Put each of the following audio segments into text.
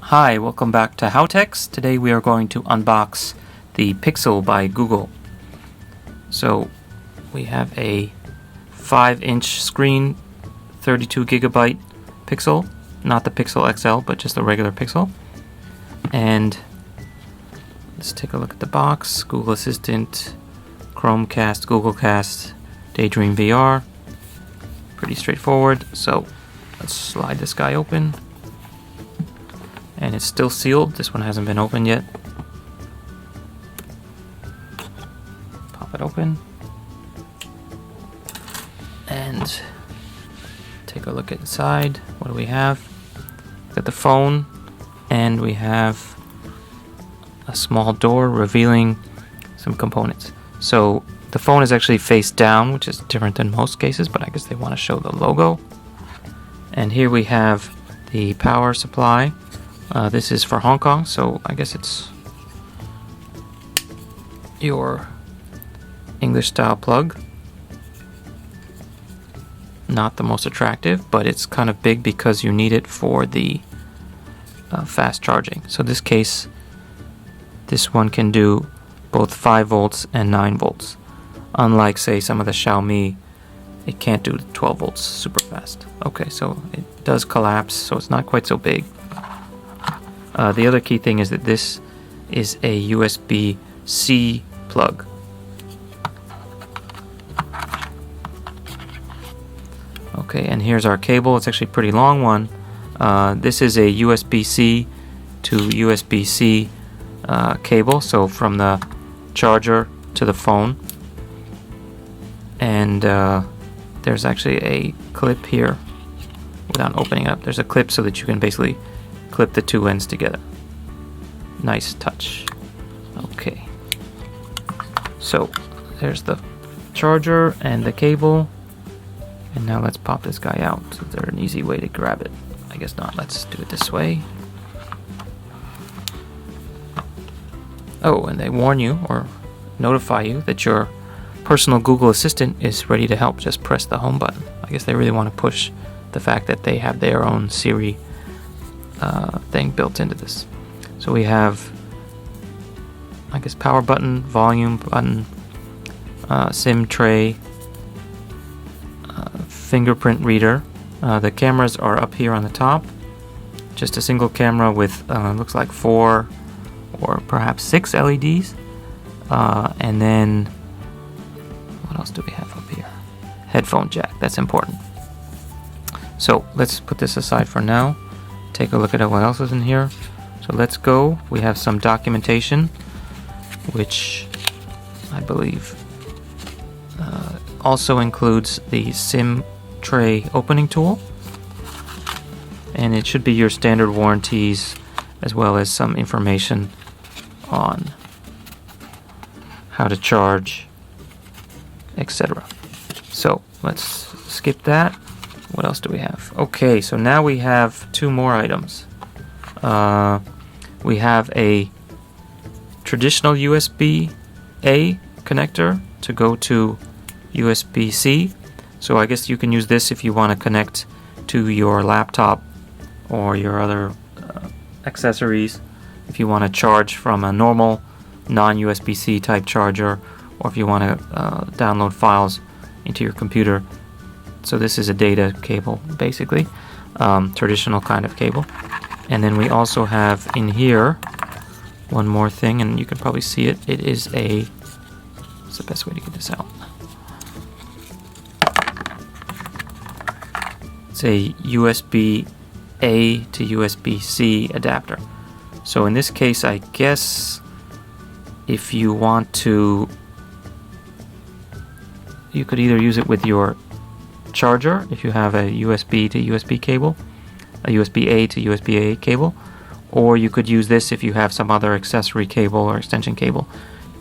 Hi, welcome back to HowTechs. Today we are going to unbox the Pixel by Google. So we have a 5-inch screen, 32GB Pixel, not the Pixel XL, but just a regular Pixel. And let's take a look at the box. Google Assistant, Chromecast, Google Cast, Daydream VR. Pretty straightforward. So let's slide this guy open. And it's still sealed. This one hasn't been opened yet. Pop it open. And take a look inside. What do we have? We've got the phone, and we have a small door revealing some components. So the phone is actually face down, which is different than most cases, but I guess they want to show the logo. And here we have the power supply. This is for Hong Kong, so I guess it's your English style plug. Not the most attractive, but it's kind of big because you need it for the fast charging. So this case, this one can do both 5 volts and 9 volts. Unlike, say, some of the Xiaomi, it can't do 12 volts super fast. Okay, so it does collapse, so it's not quite so big. The other key thing is that this is a USB-C plug. Okay, and here's our cable. It's actually a pretty long one. This is a USB-C to USB-C cable, so from the charger to the phone. And there's actually a clip here. Without opening up, there's a clip so that you can basically clip the two ends together. Nice touch. Okay. So there's the charger and the cable. And now let's pop this guy out. Is there an easy way to grab it? I guess not. Let's do it this way. Oh, and they warn you or notify you that your personal Google Assistant is ready to help. Just press the home button. I guess they really want to push the fact that they have their own Siri thing built into this. So we have, I guess, power button, volume button, SIM tray, fingerprint reader. The cameras are up here on the top. Just a single camera with looks like 4 or perhaps 6 LEDs. And then what else do we have up here? Headphone jack. That's important. So let's put this aside for now. Take a look at what else is in here. So let's go. We have some documentation, which I believe also includes the SIM tray opening tool. And it should be your standard warranties as well as some information on how to charge, etc. So let's skip that. What else do we have? Okay, so now we have 2 more items. We have a traditional USB-A connector to go to USB-C. So I guess you can use this if you want to connect to your laptop or your other accessories. If you want to charge from a normal non-USB-C type charger, or if you want to download files into your computer. So this is a data cable, basically, traditional kind of cable. And then we also have in here one more thing, and you can probably see it. It is what's the best way to get this out? It's a USB-A to USB-C adapter. So in this case, I guess if you want to, you could either use it with your charger if you have a USB to USB cable, a USB-A to USB-A cable, or you could use this if you have some other accessory cable or extension cable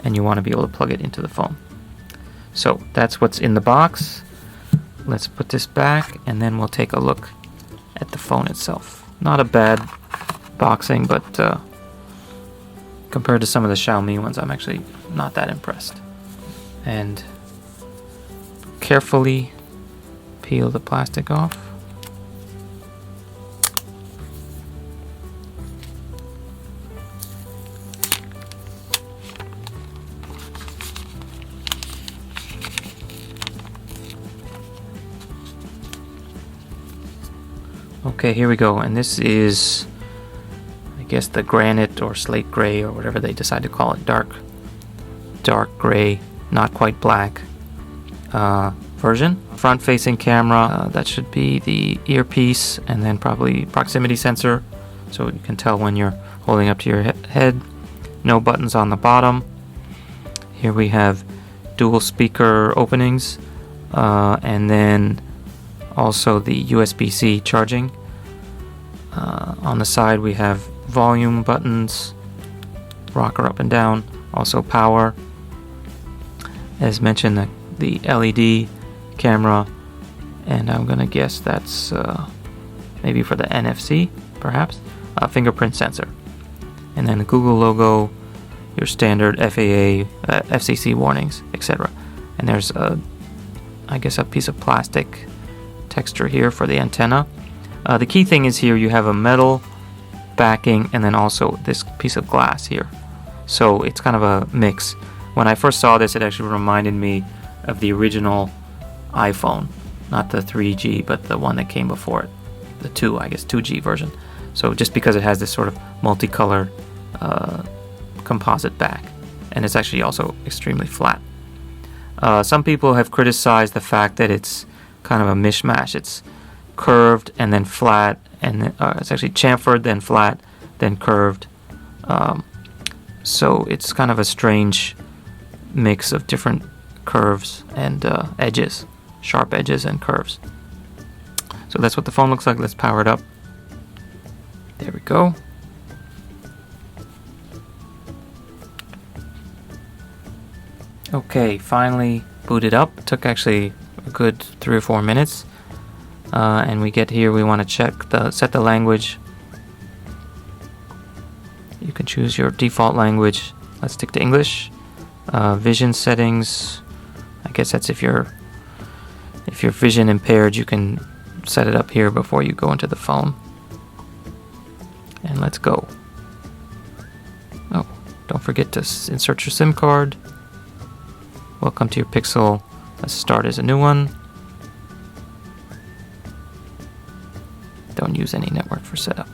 and you want to be able to plug it into the phone. So that's what's in the box. Let's put this back and then we'll take a look at the phone itself. Not a bad boxing, but compared to some of the Xiaomi ones, I'm actually not that impressed. And carefully peel the plastic off. Okay, here we go, and this is, I guess, the granite or slate gray or whatever they decide to call it, dark gray, not quite black version. Front-facing camera, that should be the earpiece, and then probably proximity sensor, so you can tell when you're holding up to your head. No buttons on the bottom. Here we have dual speaker openings, and then also the USB-C charging. On the side we have volume buttons, rocker up and down, also power. As mentioned, the LED camera, and I'm gonna guess that's maybe for the NFC, perhaps. Fingerprint sensor, and then the Google logo, your standard FAA, FCC warnings, etc. And there's I guess a piece of plastic texture here for the antenna. The key thing is here you have a metal backing and then also this piece of glass here. So it's kind of a mix. When I first saw this, it actually reminded me of the original iPhone, not the 3G, but the one that came before it, the 2G version. So just because it has this sort of multicolored composite back, and it's actually also extremely flat. Some people have criticized the fact that it's kind of a mishmash. It's curved and then flat, and it's actually chamfered, then flat, then curved. So it's kind of a strange mix of different curves and edges, sharp edges and curves. So that's what the phone looks like. Let's power it up. There we go. Okay, finally booted up. It took actually a good 3 or 4 minutes. And we get here, we want to set the language. You can choose your default language. Let's stick to English. Vision settings. I guess that's if you're vision impaired, you can set it up here before you go into the phone. And let's go. Oh, don't forget to insert your SIM card. Welcome to your Pixel. Let's start as a new one. Don't use any network for setup.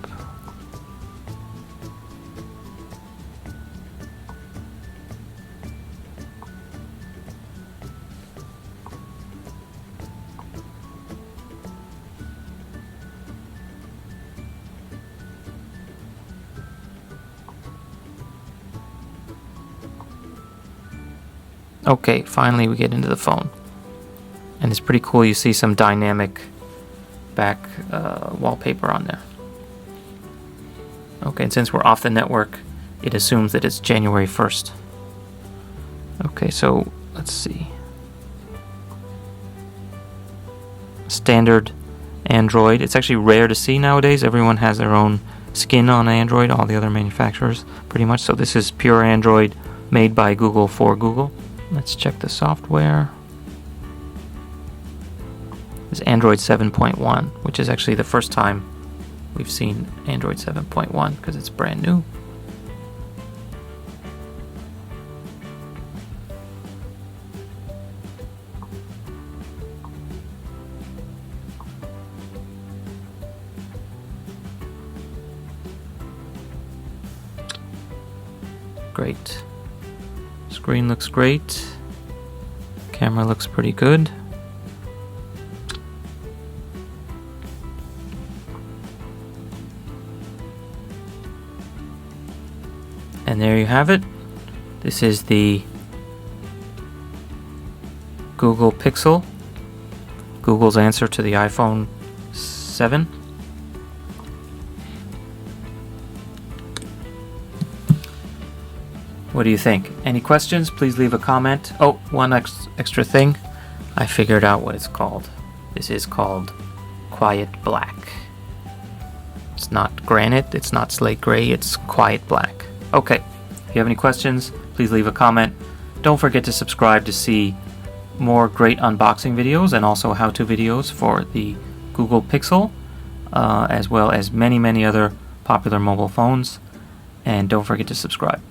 Okay, finally we get into the phone. And it's pretty cool, you see some dynamic back wallpaper on there. Okay, and since we're off the network, it assumes that it's January 1st. Okay, so let's see. Standard Android. It's actually rare to see nowadays. Everyone has their own skin on Android, all the other manufacturers pretty much. So this is pure Android made by Google for Google. Let's check the software. It's Android 7.1, which is actually the first time we've seen Android 7.1 because it's brand new. Great. Screen looks great. Camera looks pretty good. And there you have it. This is the Google Pixel, Google's answer to the iPhone 7. What do you think? Any questions? Please leave a comment. Oh, one extra thing. I figured out what it's called. This is called Quiet Black. It's not granite, it's not slate gray, it's quiet black. Okay, if you have any questions, please leave a comment. Don't forget to subscribe to see more great unboxing videos and also how-to videos for the Google Pixel, as well as many other popular mobile phones. And don't forget to subscribe.